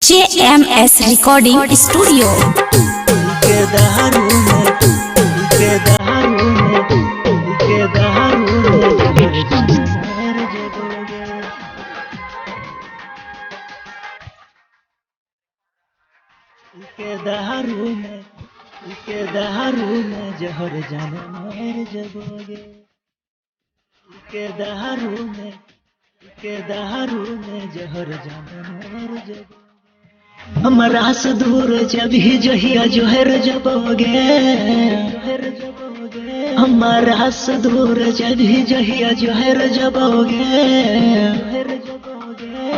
JMS recording studio. दारू में जहर जाने मर जबोगे। दारू में जहर जाने मर जबोगे। हमरा से दूर जब ही जहिया जोहर जबोगे। हमारा से दूर जब ही जहिया जोहर जबोगे।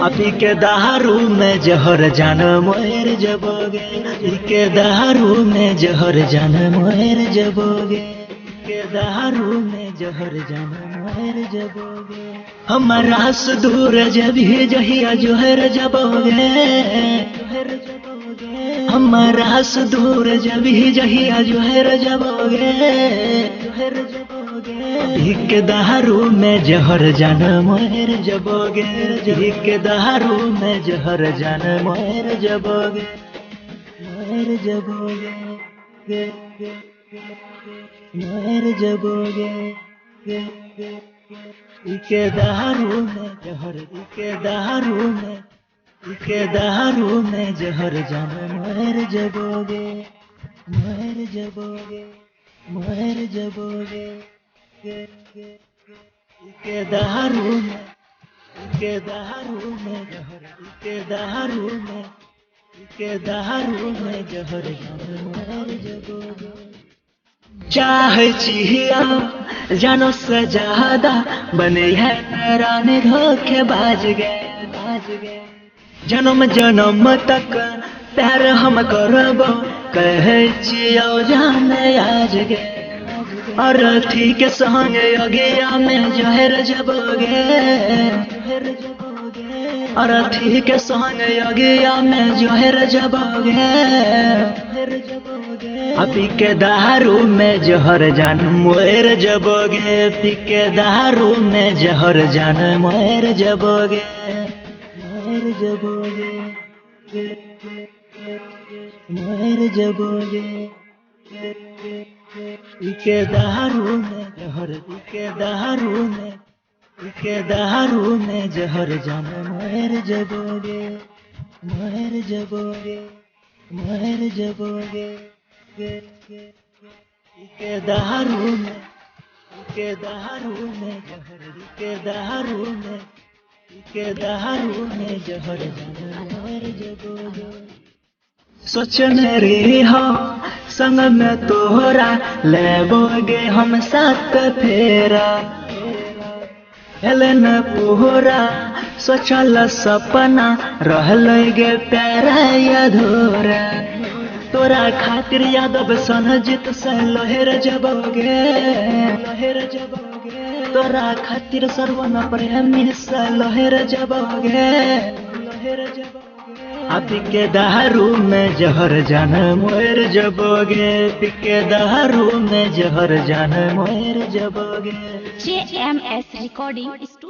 अभी के दारू में जहर जान मोर जबोगे। के दारू में जहर जान मोर जबोगे। के दारू में जहर जान मोर जबोगे। हमारा से दूर जब ही जहिया जोहर जबोगे। हमारा से दूर जब ही जहिया जोहर जबोगे। के दारू में जहर जान मोर जबोगे। के दारू में जहर जान मोर जबोगे। मोर जबोगे मोर जबोगे। के दारू में जहर के दारू में जहर जान मोर जबोगे। मोर जबोगे मोर जबोगे। के दारू में जहर के दारू में जहर जान मोर जबोगे। चाहे चिहिया जानो से ज्यादा बने है रानी धोखेबाज गए। जन्म जन्म तक प्यार हम करबो कहे छियो जाने आज गे। और अर्थी के संग योगिया में जहर जबोगे। और अर्थी के संग योगिया में जहर जबोगे। पी के दारू में जहर जान मोर जबोगे। पी के दारू में जहर जान मोर जबोगे। मोर जबोगे मोर जबोगे। के दारू में जहर के दारू में जहर जान मोर जबोगे। मोर जबोगे मोर जबोगे। के दारू में जहर के दारू में जहर जान मोर जबोगे। सोचने रही हो संग में तोहरा लेबोगे हम साथ फेरा। हेलन पूरा सोचल सपना रहल गे प्यारा अधूरा। तोरा खातिर यादव सनजित से लहर जबोगे। तोरा खातिर सरवन प्रेमी से लहर जबोगे। पी के दारू में जहर जान मोर जबोगे। पी के दारू में जहर जान मोर जबोगे। JMS recording studio.